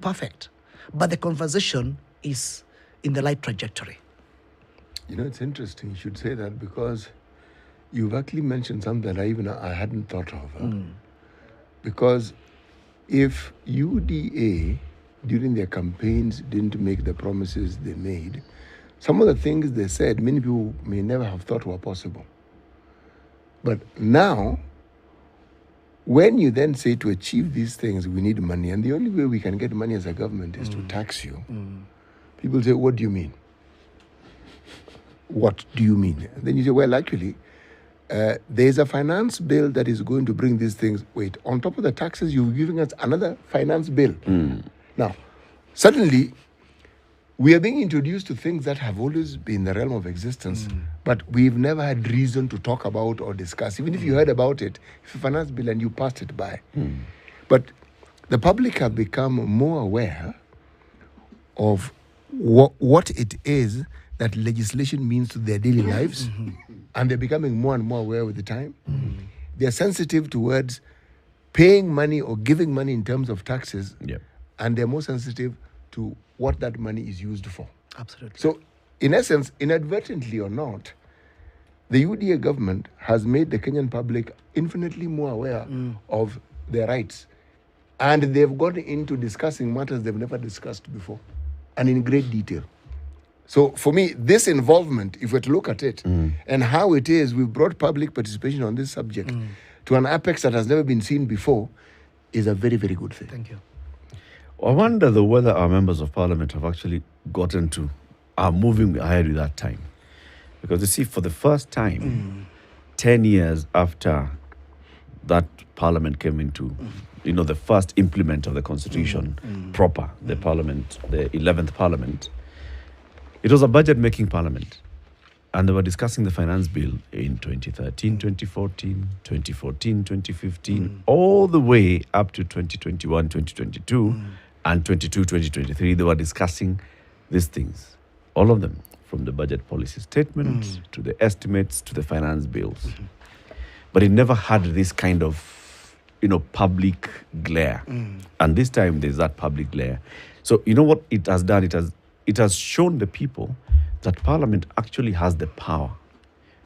perfect, but the conversation is in the right trajectory. You know, it's interesting you should say that, because you've actually mentioned something that I hadn't thought of. Because if UDA, during their campaigns, didn't make the promises they made, some of the things they said, many people may never have thought were possible. But now, when you then say to achieve these things, we need money, and the only way we can get money as a government is to tax you, people say, what do you mean? What do you mean? And then you say, well, actually, there's a finance bill that is going to bring these things. Wait, on top of the taxes, you're giving us another finance bill. Now, suddenly, we are being introduced to things that have always been in the realm of existence, but we've never had reason to talk about or discuss. Even if you heard about it, it's a finance bill and you passed it by. But the public have become more aware of what it is that legislation means to their daily lives, and they're becoming more and more aware with the time. They're sensitive towards paying money or giving money in terms of taxes, and they're more sensitive to what that money is used for. Absolutely. So, in essence, inadvertently or not, the UDA government has made the Kenyan public infinitely more aware of their rights. And they've gone into discussing matters they've never discussed before, and in great detail. So for me, this involvement, if we're to look at it, and how it is, we've brought public participation on this subject to an apex that has never been seen before, is a very, very good thing. Thank you. I wonder though whether our members of parliament have actually are moving ahead with that time. Because you see, for the first time, 10 years after that parliament came into, the first implement of the constitution proper, the parliament, the 11th parliament, it was a budget-making parliament. And they were discussing the finance bill in 2013, 2014, 2014, 2015, all the way up to 2021, 2022, and 2023. They were discussing these things, all of them, from the budget policy statement to the estimates to the finance bills. But it never had this kind of, public glare. And this time there's that public glare. So you know what it has done? It has shown the people that Parliament actually has the power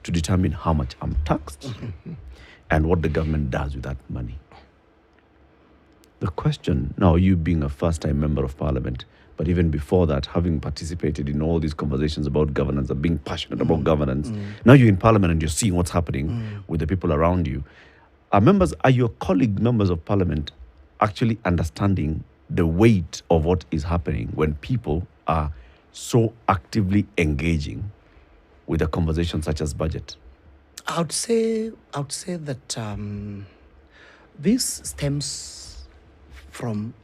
to determine how much I'm taxed and what the government does with that money. The question, now you being a first-time member of Parliament, but even before that, having participated in all these conversations about governance and being passionate about governance, now you're in Parliament and you're seeing what's happening with the people around you. Are your colleague members of Parliament actually understanding the weight of what is happening when people are so actively engaging with a conversation such as budget? I would say that this stems from,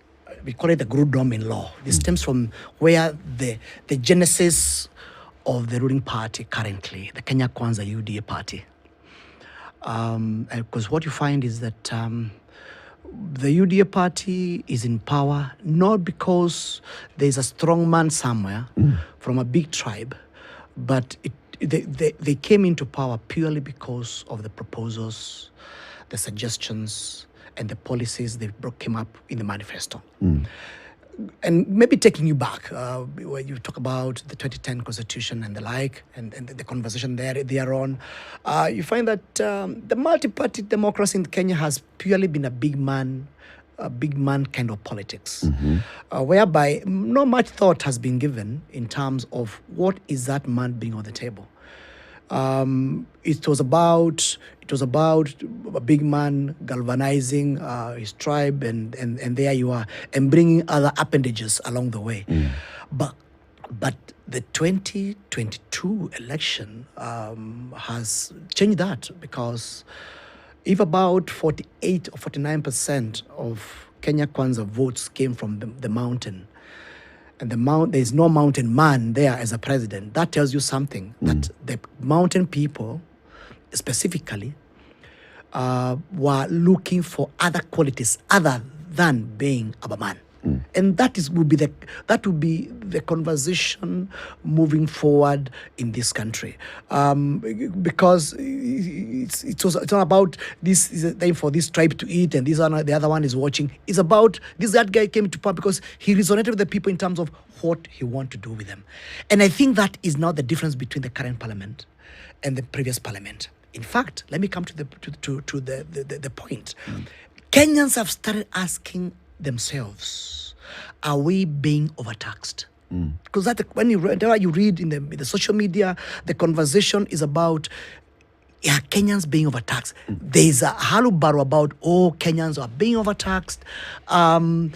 we call it the Grudom in law. This stems from where the genesis of the ruling party currently, the Kenya Kwanza UDA party. Because what you find is that the UDA party is in power not because there's a strong man somewhere from a big tribe, but they came into power purely because of the proposals, the suggestions, and the policies they came up in the manifesto. And maybe taking you back, where you talk about the 2010 Constitution and the like, and the conversation thereon, you find that the multi-party democracy in Kenya has purely been a big man kind of politics, whereby not much thought has been given in terms of what is that man being on the table. It was about a big man galvanizing his tribe, and there you are, and bringing other appendages along the way. But the 2022 election has changed that, because if about 48 or 49% of Kenya Kwanza votes came from the mountain, and there's no mountain man there as a president, that tells you something, that the mountain people specifically were looking for other qualities other than being a man. And that will be the conversation moving forward in this country, because it's not about this is a time for this tribe to eat and the other one is watching. It's about that guy came to power because he resonated with the people in terms of what he wanted to do with them, and I think that is now the difference between the current parliament and the previous parliament. In fact, let me come to the point. Kenyans have started asking themselves, are we being overtaxed? Because whenever you read in the social media, the conversation is about Kenyans being overtaxed. There's a hullabaloo about, Kenyans are being overtaxed. The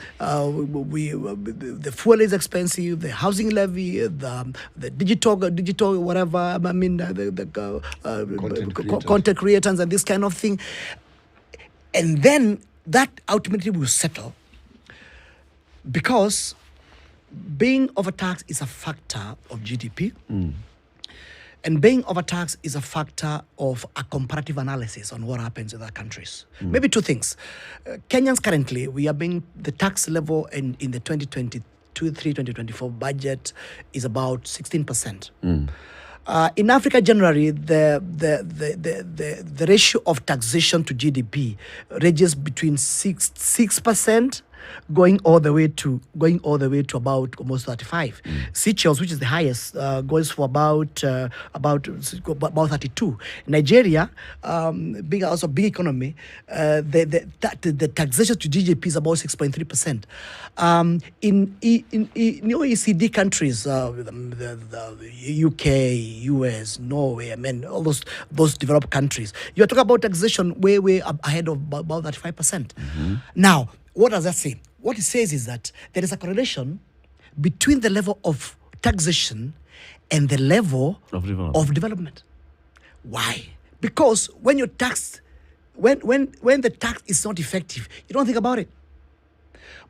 fuel is expensive, the housing levy, the digital whatever. I mean, the content creators and this kind of thing. And then that ultimately will settle, because being overtaxed is a factor of GDP. And being overtaxed is a factor of a comparative analysis on what happens in other countries. Maybe two things. Kenyans currently, the tax level in the 2023-2024 budget is about 16%. In Africa, generally, the ratio of taxation to GDP ranges between 6% going all the way to about almost 35. Seychelles, which is the highest, goes for about 32. Nigeria, being also a big economy, the taxation to GDP is about 6.3%. In OECD countries, the UK, US, Norway, I mean, all those developed countries, you're talking about taxation way ahead of about 35%. Now, what does that say? What it says is that there is a correlation between the level of taxation and the level of development. Why? Because when you're taxed, when the tax is not effective, you don't think about it.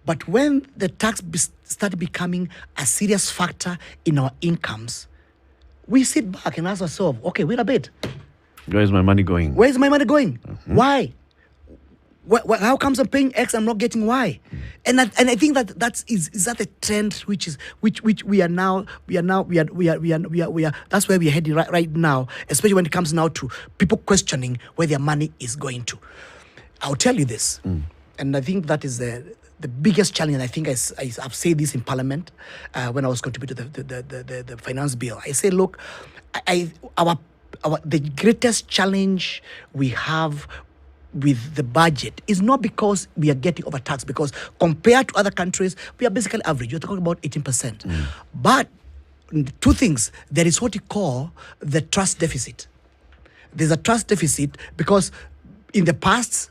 But when the tax started becoming a serious factor in our incomes, we sit back and ask ourselves, okay, wait a bit. Where is my money going? Where is my money going? Why? How comes I'm paying X, I'm not getting Y? And I think that's a trend which we are that's where we are heading right now, especially when it comes now to people questioning where their money is going to. I'll tell you this, and I think that is the biggest challenge. And I think I've said this in Parliament when I was contributing to the finance bill. I say, look, the greatest challenge we have with the budget is not because we are getting overtaxed, because compared to other countries, we are basically average. You're talking about 18%. But two things. There is what you call the trust deficit. There's a trust deficit because in the past,